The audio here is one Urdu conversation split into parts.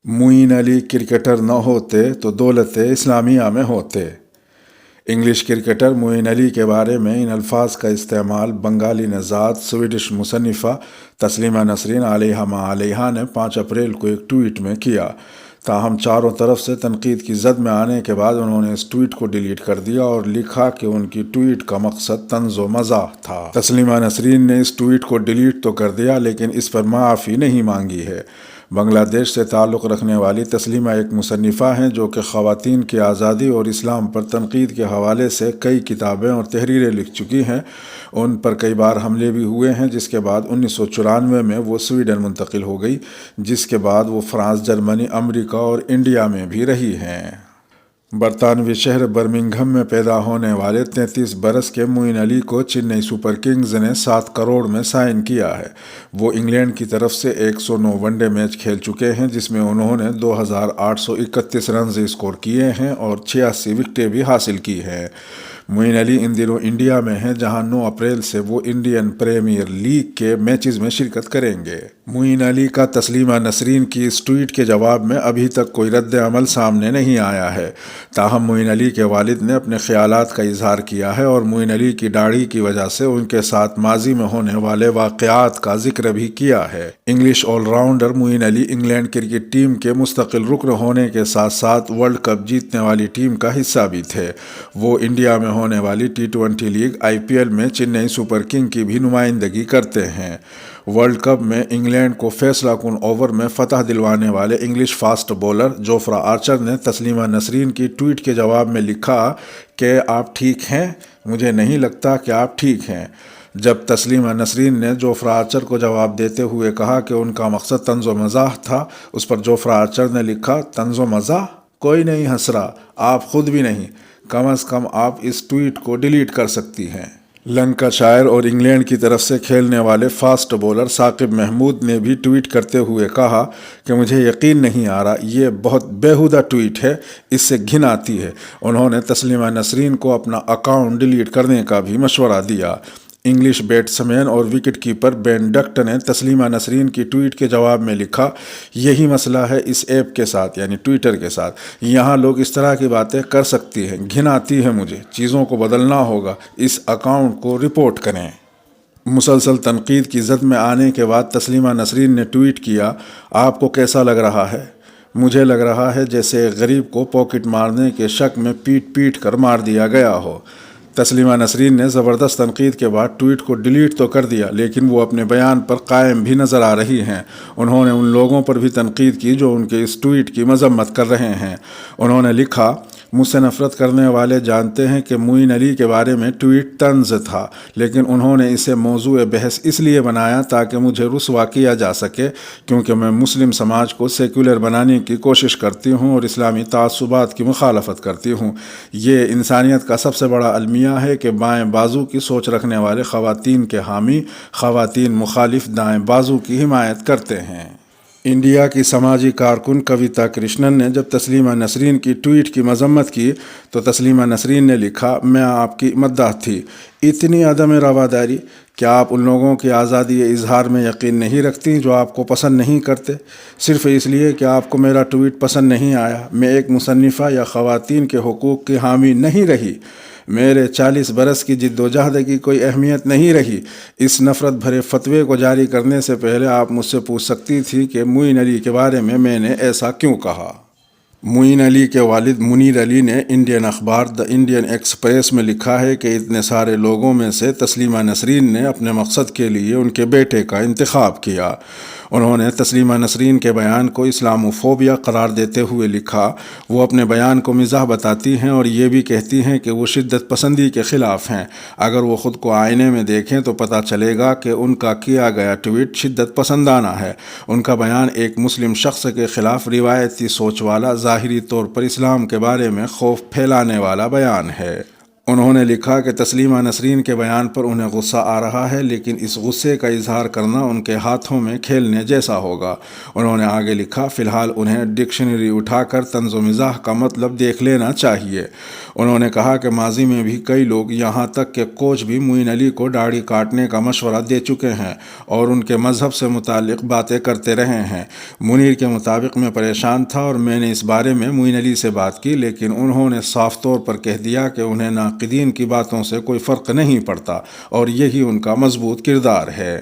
معین علی کرکٹر نہ ہوتے تو دولت اسلامیہ میں ہوتے۔ انگلش کرکٹر معین علی کے بارے میں ان الفاظ کا استعمال بنگالی نژاد سویڈش مصنفہ تسلیمہ نسرین علیہ ما علیہا نے 5 اپریل کو ایک ٹویٹ میں کیا۔ تاہم چاروں طرف سے تنقید کی زد میں آنے کے بعد انہوں نے اس ٹویٹ کو ڈیلیٹ کر دیا اور لکھا کہ ان کی ٹویٹ کا مقصد طنز و مزاح تھا۔ تسلیمہ نسرین نے اس ٹویٹ کو ڈیلیٹ تو کر دیا لیکن اس پر معافی نہیں مانگی ہے۔ بنگلہ دیش سے تعلق رکھنے والی تسلیمہ ایک مصنفہ ہیں جو کہ خواتین کی آزادی اور اسلام پر تنقید کے حوالے سے کئی کتابیں اور تحریریں لکھ چکی ہیں۔ ان پر کئی بار حملے بھی ہوئے ہیں، جس کے بعد 1994 میں وہ سویڈن منتقل ہو گئی، جس کے بعد وہ فرانس، جرمنی، امریکہ اور انڈیا میں بھی رہی ہیں۔ برطانوی شہر برمنگھم میں پیدا ہونے والے 33 برس کے معین علی کو چنئی سپر کنگز نے 7 کروڑ میں سائن کیا ہے۔ وہ انگلینڈ کی طرف سے 109 ون ڈے میچ کھیل چکے ہیں، جس میں انہوں نے 2831 رنز اسکور کیے ہیں اور 86 وکٹیں بھی حاصل کی ہیں۔ معین علی ان دنوں انڈیا میں ہیں، جہاں 9 اپریل سے وہ انڈین پریمیئر لیگ کے میچز میں شرکت کریں گے۔ معین علی کا تسلیمہ نسرین کی اس ٹویٹ کے جواب میں ابھی تک کوئی رد عمل سامنے نہیں آیا ہے۔ تاہم معین علی کے والد نے اپنے خیالات کا اظہار کیا ہے اور معین علی کی داڑھی کی وجہ سے ان کے ساتھ ماضی میں ہونے والے واقعات کا ذکر بھی کیا ہے۔ English all rounder Moeen Ali England cricket team کے مستقل رکن ہونے کے ساتھ ساتھ ورلڈ کپ جیتنے والی ٹیم کا حصہ بھی تھے۔ وہ انڈیا میں ہونے والی T20 لیگ IPL میں چنئی سپر کنگ کی بھی نمائندگی کرتے ہیں۔ ورلڈ کپ میں انگلینڈ کو فیصلہ کن اوور میں فتح دلوانے والے انگلش فاسٹ بولر جوفرا آرچر نے تسلیمہ نسرین کی ٹویٹ کے جواب میں لکھا کہ آپ ٹھیک ہیں؟ مجھے نہیں لگتا کہ آپ ٹھیک ہیں۔ جب تسلیمہ نسرین نے جوفرا آرچر کو جواب دیتے ہوئے کہا کہ ان کا مقصد طنز و مزاح تھا، اس پر جوفرا آرچر نے لکھا، طنز و مزاح؟ کوئی نہیں ہنس رہا، آپ خود بھی نہیں۔ کم از کم آپ اس ٹویٹ کو ڈیلیٹ کر سکتی ہیں۔ لنکاشائر اور انگلینڈ کی طرف سے کھیلنے والے فاسٹ بولر ثاقب محمود نے بھی ٹویٹ کرتے ہوئے کہا کہ مجھے یقین نہیں آ رہا، یہ بہت بیہودہ ٹویٹ ہے، اس سے گھن آتی ہے۔ انہوں نے تسلیمہ نسرین کو اپنا اکاؤنٹ ڈیلیٹ کرنے کا بھی مشورہ دیا۔ انگلش بیٹسمین اور وکٹ کیپر بین ڈکٹ نے تسلیمہ نسرین کی ٹویٹ کے جواب میں لکھا، یہی مسئلہ ہے اس ایپ کے ساتھ یعنی ٹویٹر کے ساتھ، یہاں لوگ اس طرح کی باتیں کر سکتی ہیں، گھن آتی ہے مجھے، چیزوں کو بدلنا ہوگا، اس اکاؤنٹ کو رپورٹ کریں۔ مسلسل تنقید کی زد میں آنے کے بعد تسلیمہ نسرین نے ٹویٹ کیا، آپ کو کیسا لگ رہا ہے؟ مجھے لگ رہا ہے جیسے ایک غریب کو پاکٹ مارنے کے شک میں پیٹ کر مار دیا گیا ہو۔ تسلیمہ نسرین نے زبردست تنقید کے بعد ٹویٹ کو ڈیلیٹ تو کر دیا، لیکن وہ اپنے بیان پر قائم بھی نظر آ رہی ہیں۔ انہوں نے ان لوگوں پر بھی تنقید کی جو ان کے اس ٹویٹ کی مذمت کر رہے ہیں۔ انہوں نے لکھا، مجھ سے نفرت کرنے والے جانتے ہیں کہ معین علی کے بارے میں ٹویٹ طنز تھا، لیکن انہوں نے اسے موضوع بحث اس لیے بنایا تاکہ مجھے رسوا کیا جا سکے، کیونکہ میں مسلم سماج کو سیکولر بنانے کی کوشش کرتی ہوں اور اسلامی تعصبات کی مخالفت کرتی ہوں۔ یہ انسانیت کا سب سے بڑا المیہ ہے کہ بائیں بازو کی سوچ رکھنے والے خواتین کے حامی خواتین مخالف دائیں بازو کی حمایت کرتے ہیں۔ انڈیا کی سماجی کارکن کویتا کرشنن نے جب تسلیمہ نسرین کی ٹویٹ کی مذمت کی تو تسلیمہ نسرین نے لکھا، میں آپ کی مداح تھی، اتنی عدم رواداری، کیا آپ ان لوگوں کی آزادی اظہار میں یقین نہیں رکھتی جو آپ کو پسند نہیں کرتے؟ صرف اس لیے کہ آپ کو میرا ٹویٹ پسند نہیں آیا، میں ایک مصنفہ یا خواتین کے حقوق کی حامی نہیں رہی، میرے 40 برس کی جدوجہد کی کوئی اہمیت نہیں رہی۔ اس نفرت بھرے فتوے کو جاری کرنے سے پہلے آپ مجھ سے پوچھ سکتی تھی کہ معین علی کے بارے میں نے ایسا کیوں کہا۔ معین علی کے والد منیر علی نے انڈین اخبار دی انڈین ایکسپریس میں لکھا ہے کہ اتنے سارے لوگوں میں سے تسلیمہ نسرین نے اپنے مقصد کے لیے ان کے بیٹے کا انتخاب کیا۔ انہوں نے تسلیمہ نسرین کے بیان کو اسلاموفوبیا قرار دیتے ہوئے لکھا، وہ اپنے بیان کو مزاح بتاتی ہیں اور یہ بھی کہتی ہیں کہ وہ شدت پسندی کے خلاف ہیں۔ اگر وہ خود کو آئینے میں دیکھیں تو پتہ چلے گا کہ ان کا کیا گیا ٹویٹ شدت پسندانہ ہے۔ ان کا بیان ایک مسلم شخص کے خلاف روایتی سوچ والا، ظاہری طور پر اسلام کے بارے میں خوف پھیلانے والا بیان ہے۔ انہوں نے لکھا کہ تسلیمہ نسرین کے بیان پر انہیں غصہ آ رہا ہے، لیکن اس غصے کا اظہار کرنا ان کے ہاتھوں میں کھیلنے جیسا ہوگا۔ انہوں نے آگے لکھا، فی الحال انہیں ڈکشنری اٹھا کر طنز و مزاح کا مطلب دیکھ لینا چاہیے۔ انہوں نے کہا کہ ماضی میں بھی کئی لوگ، یہاں تک کہ کوچ بھی، معین علی کو داڑھی کاٹنے کا مشورہ دے چکے ہیں اور ان کے مذہب سے متعلق باتیں کرتے رہے ہیں۔ منیر کے مطابق میں پریشان تھا اور میں نے اس بارے میں معین علی سے بات کی، لیکن انہوں نے صاف طور پر کہہ دیا کہ انہیں ناقدین کی باتوں سے کوئی فرق نہیں پڑتا اور یہی ان کا مضبوط کردار ہے۔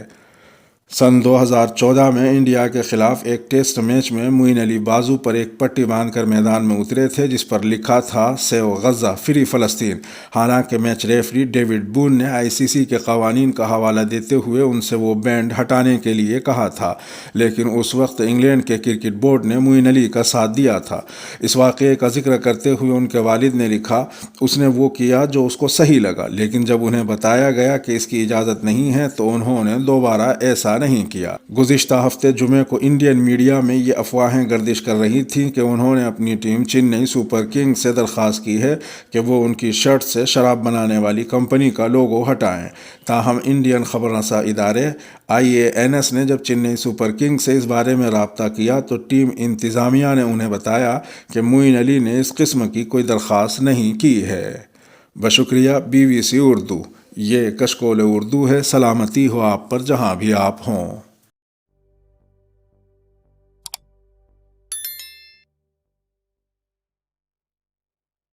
سن 2014 میں انڈیا کے خلاف ایک ٹیسٹ میچ میں معین علی بازو پر ایک پٹی باندھ کر میدان میں اترے تھے جس پر لکھا تھا سیو غزہ، فری فلسطین۔ حالانکہ میچ ریفری ڈیوڈ بون نے ICC کے قوانین کا حوالہ دیتے ہوئے ان سے وہ بینڈ ہٹانے کے لیے کہا تھا، لیکن اس وقت انگلینڈ کے کرکٹ بورڈ نے معین علی کا ساتھ دیا تھا۔ اس واقعے کا ذکر کرتے ہوئے ان کے والد نے لکھا، اس نے وہ کیا جو اس کو صحیح لگا، لیکن جب انہیں بتایا گیا کہ اس کی اجازت نہیں ہے تو انہوں نے دوبارہ ایسا نہیں کیا۔ گزشتہ ہفتے جمعے کو انڈین میڈیا میں یہ افواہیں گردش کر رہی تھیں کہ انہوں نے اپنی ٹیم چنئی سپر کنگز سے درخواست کی ہے کہ وہ ان کی شرٹ سے شراب بنانے والی کمپنی کا لوگو ہٹائیں۔ تاہم انڈین خبر رساں ادارے IANS نے جب چنئی سپر کنگز سے اس بارے میں رابطہ کیا تو ٹیم انتظامیہ نے انہیں بتایا کہ معین علی نے اس قسم کی کوئی درخواست نہیں کی ہے۔ بشکریہ BBC اردو۔ یہ کشکول اردو ہے۔ سلامتی ہو آپ پر جہاں بھی آپ ہوں۔